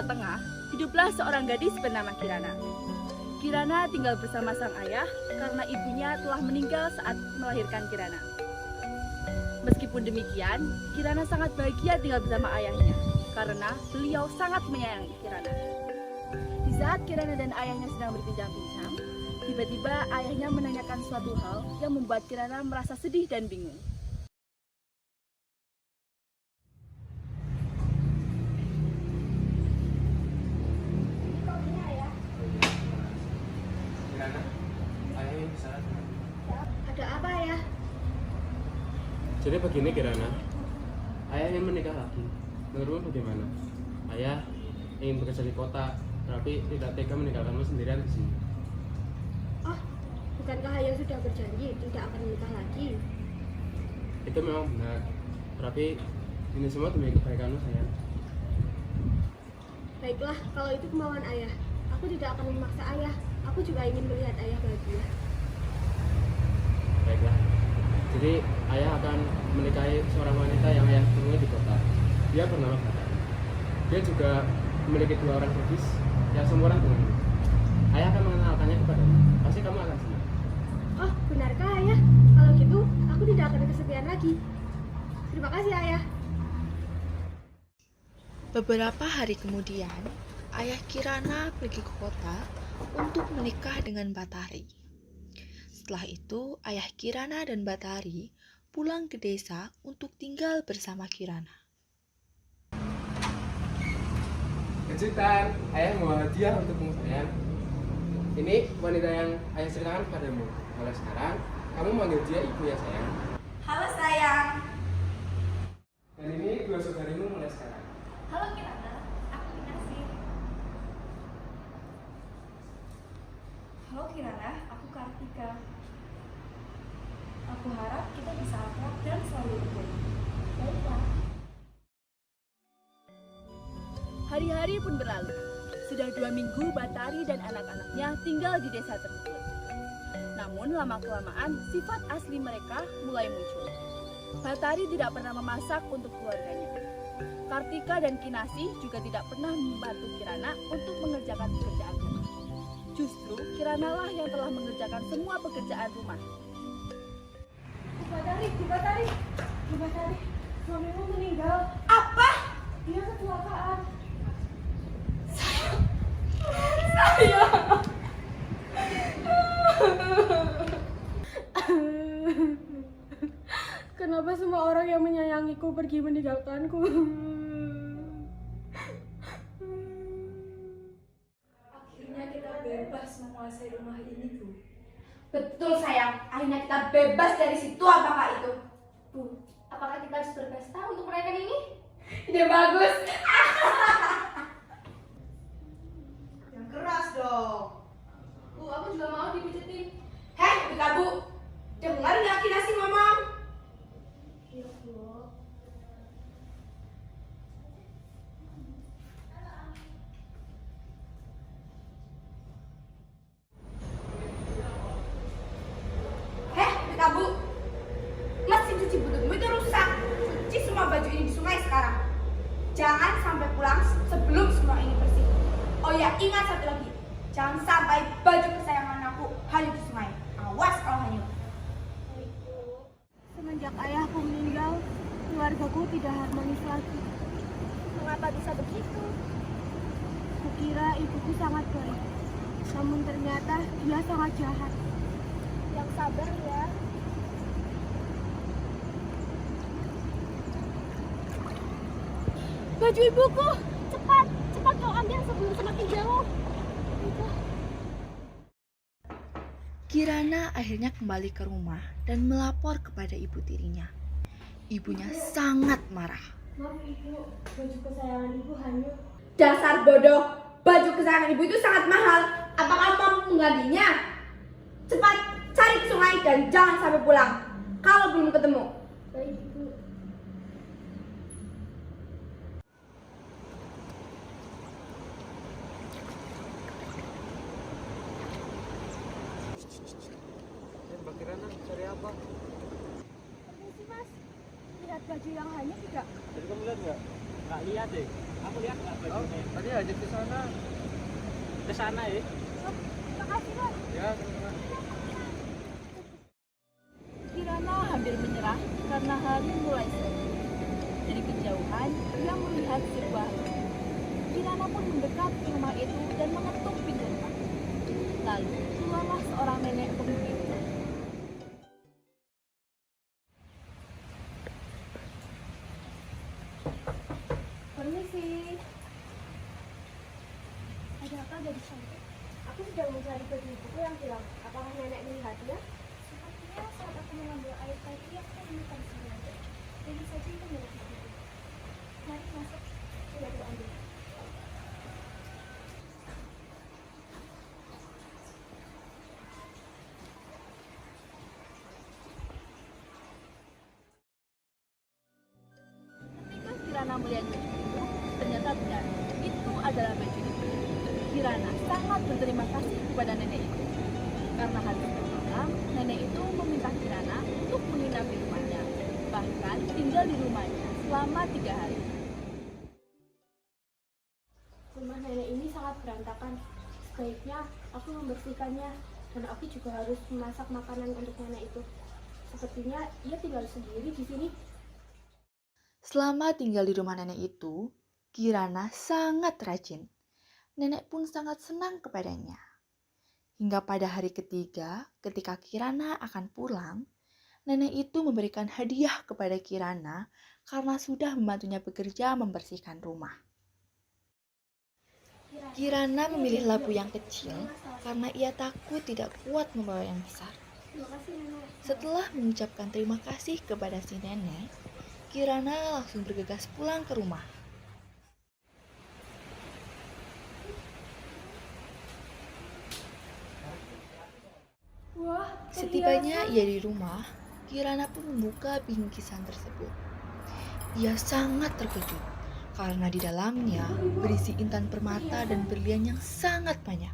Jawa Tengah, hiduplah seorang gadis bernama Kirana. Kirana tinggal bersama sang ayah karena ibunya telah meninggal saat melahirkan Kirana. Meskipun demikian, Kirana sangat bahagia tinggal bersama ayahnya karena beliau sangat menyayangi Kirana. Di saat Kirana dan ayahnya sedang berbincang-bincang, tiba-tiba ayahnya menanyakan suatu hal yang membuat Kirana merasa sedih dan bingung. Ada apa ya? Jadi begini Kirana, ayah ingin menikah lagi. Menurutmu bagaimana? Ayah ingin bekerja di kota, tapi tidak tega meninggalkanmu sendirian di sini. Oh, bukankah ayah sudah berjanji tidak akan menikah lagi? Itu memang benar, tapi ini semua demi kebaikanmu sayang. Baiklah, kalau itu kemauan ayah. Aku tidak akan memaksa ayah. Aku juga ingin melihat ayah bahagia. Baiklah. Jadi ayah akan menikahi seorang wanita yang ayah temui di kota. Dia bernama Batari. Dia juga memiliki 2 orang gadis yang seumuran denganmu. Ayah akan mengenalkannya kepadamu. Pasti kamu akan senang. Oh, benarkah ayah? Kalau gitu, aku tidak akan kesepian lagi. Terima kasih ayah. Beberapa hari kemudian, ayah Kirana pergi ke kota untuk menikah dengan Batari. Setelah itu, ayah Kirana dan Batari pulang ke desa untuk tinggal bersama Kirana. Kejutan, ayah mau hadiah untukmu sayang. Ini wanita yang ayah ceritakan padamu. Kalau sekarang, kamu manggil dia ibu ya sayang. Halo sayang. Dan ini 2 saudarimu mulai sekarang. Halo Kirana, aku Kinasih. Halo Kirana, aku Kartika. Aku harap kita bisa akrab dan selalu rukun. Baiklah. Hari-hari pun berlalu. Sudah 2 minggu Batari dan anak-anaknya tinggal di desa tersebut. Namun lama-kelamaan sifat asli mereka mulai muncul. Batari tidak pernah memasak untuk keluarganya. Kartika dan Kinasih juga tidak pernah membantu Kirana untuk mengerjakan pekerjaan rumah. Justru Kirana lah yang telah mengerjakan semua pekerjaan rumah. Batari, suamimu meninggal. Apa? Dia kecelakaan. Kenapa semua orang yang menyayangiku pergi meninggalkanku? Akhirnya kita bebas menguasai rumah ini, Bu. Betul sayang, akhirnya kita bebas dari situ. Apakah itu? Bu, apakah kita harus berpesta untuk merayakan ini? Ide bagus. Yang keras dong. Bu, aku juga mau dipijetin. Hei, Bika Bu. Dengar nggak Kinasih ngomong? Iya, Bu. Heh, Bika Bu. Mesin cuci bututmu itu rusak. Cuci semua baju ini di sungai sekarang. Jangan sampai pulang sebelum semua ini bersih. Oh ya, ingat satu lagi. Jangan sampai baju kesayangan aku hanyut di sungai. Awas kalau hanyut. Semenjak ayahku meninggal, keluargaku tidak harmonis lagi. Mengapa bisa begitu? Kukira ibuku sangat baik, namun ternyata dia sangat jahat. Yang sabar ya. Baju ibuku, cepat kau ambil sebelum semakin jauh. Kirana akhirnya kembali ke rumah dan melapor kepada ibu tirinya. Ibunya sangat marah. Maaf ibu, baju kesayangan ibu hanyut. Dasar bodoh. Baju kesayangan ibu itu sangat mahal. Apakah kamu mampu menggantinya? Cepat cari ke sungai dan jangan sampai pulang. Kalau belum ketemu. Baik ibu. Mbak Kirana, cari apa? Permisi mas, lihat baju yang hanyut tidak? Jadi kamu lihat nggak? Nggak lihat deh. Aku lihat nggak bajunya. Tadi aja ke sana. Ke sana ya. Makasih, Bang. Ya, sama-sama. Kirana hampir menyerah karena hari mulai sore. Dari kejauhan, ia melihat sebuah rumah. Kirana pun mendekat ke rumah itu dan mengetuk pintu rumah. Lalu keluarlah seorang nenek penghuni rumah. Permisi. Ada apa gadis cantik? Aku sedang mencari baju ibuku yang hilang. Apakah nenek melihatnya? Sepertinya saat aku mengambil air tadi aku menemukan sengaja. Jadi saja itu milik ibuku. Mari masuk. Sudah diambil. Ketika Kirana melihat baju itu, ternyata benar, itu adalah baju ibu. Kirana sangat berterima kasih kepada nenek itu. Karena hal itu malam, nenek itu meminta Kirana untuk menginap di rumahnya, bahkan tinggal di rumahnya selama 3 hari. Rumah nenek ini sangat berantakan. Sebaiknya aku membersihkannya dan aku juga harus memasak makanan untuk nenek itu. Sepertinya ia tinggal sendiri di sini. Selama tinggal di rumah nenek itu, Kirana sangat rajin. Nenek pun sangat senang kepadanya. Hingga pada hari ketiga, ketika Kirana akan pulang, nenek itu memberikan hadiah kepada Kirana karena sudah membantunya bekerja membersihkan rumah. Kirana memilih labu yang kecil karena ia takut tidak kuat membawa yang besar. Terima kasih nenek. Setelah mengucapkan terima kasih kepada si nenek, Kirana langsung bergegas pulang ke rumah. Wah, Setibanya ia di rumah, Kirana pun membuka bingkisan tersebut. Ia sangat terkejut karena di dalamnya berisi intan permata dan berlian yang sangat banyak.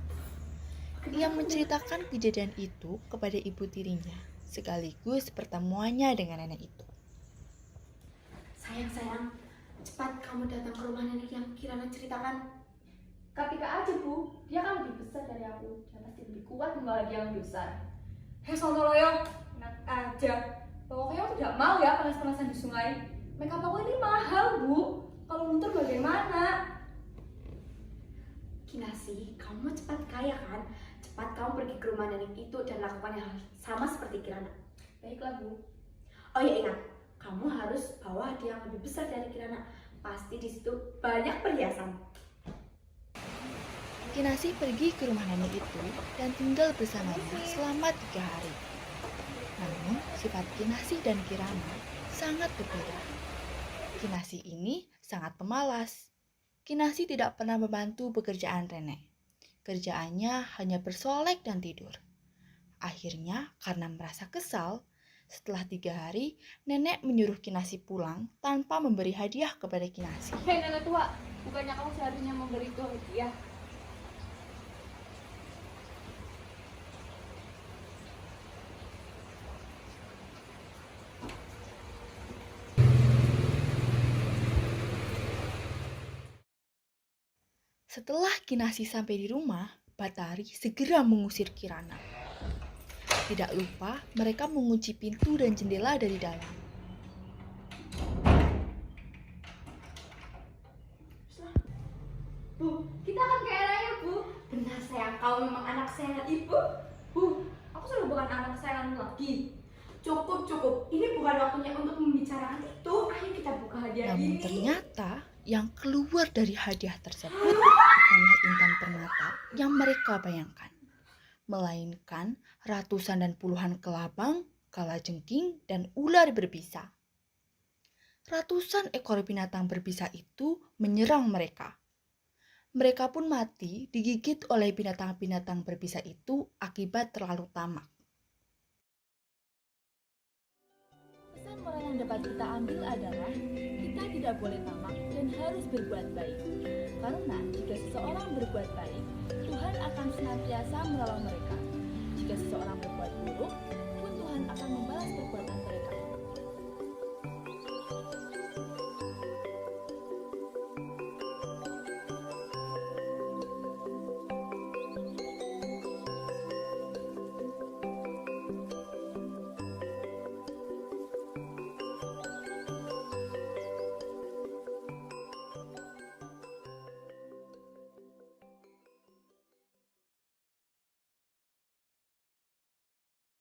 Ia menceritakan kejadian itu kepada ibu tirinya, sekaligus pertemuannya dengan nenek itu. Sayang, cepat kamu datang ke rumah nenek yang Kirana ceritakan. Ketika aja Bu, dia kan lebih besar dari aku dan pasti lebih kuat membawa dia yang lebih besar. Hei Sontoloyo, enak aja. Pokoknya aku tidak mau ya panas-panasan di sungai. Makeup aku ini mahal Bu, kalau luntur bagaimana? Kinasi, kamu cepat kaya kan? Cepat kamu pergi ke rumah nenek itu dan lakukan hal sama seperti Kirana. Baiklah Bu. Oh ya ingat, kamu harus bawa hadiah yang lebih besar dari Kirana. Pasti di situ banyak perhiasan. Kinasi pergi ke rumah nenek itu dan tinggal bersamanya selama 3 hari. Namun, sifat Kinasi dan Kirana sangat berbeda. Kinasi ini sangat pemalas. Kinasi tidak pernah membantu pekerjaan nenek. Kerjaannya hanya bersolek dan tidur. Akhirnya, karena merasa kesal, setelah 3 hari, nenek menyuruh Kinasi pulang tanpa memberi hadiah kepada Kinasi. Hei nenek tua, bukannya kamu seharusnya memberiku hadiah? Setelah Kinasi sampai di rumah, Batari segera mengusir Kirana. Tidak lupa, mereka mengunci pintu dan jendela dari dalam. Bu, kita akan kaya raya Bu. Benar sayang, kau memang anak sayangan ibu. Bu, aku sudah bukan anak sayangan lagi. Cukup. Ini bukan waktunya untuk membicarakan itu. Ayo kita buka hadiah Namun ini. ternyata yang keluar dari hadiah tersebut bukanlah intan permata yang mereka bayangkan, melainkan ratusan dan puluhan kelabang, kalajengking, dan ular berbisa. Ratusan ekor binatang berbisa itu menyerang mereka. Mereka pun mati digigit oleh binatang-binatang berbisa itu akibat terlalu tamak. Pesan moral yang dapat kita ambil adalah kita tidak boleh tamak dan harus berbuat baik. Karena jika seseorang berbuat baik, Tuhan akan senantiasa menolong mereka. Jika seseorang berbuat buruk, pun Tuhan akan membalas perbuatan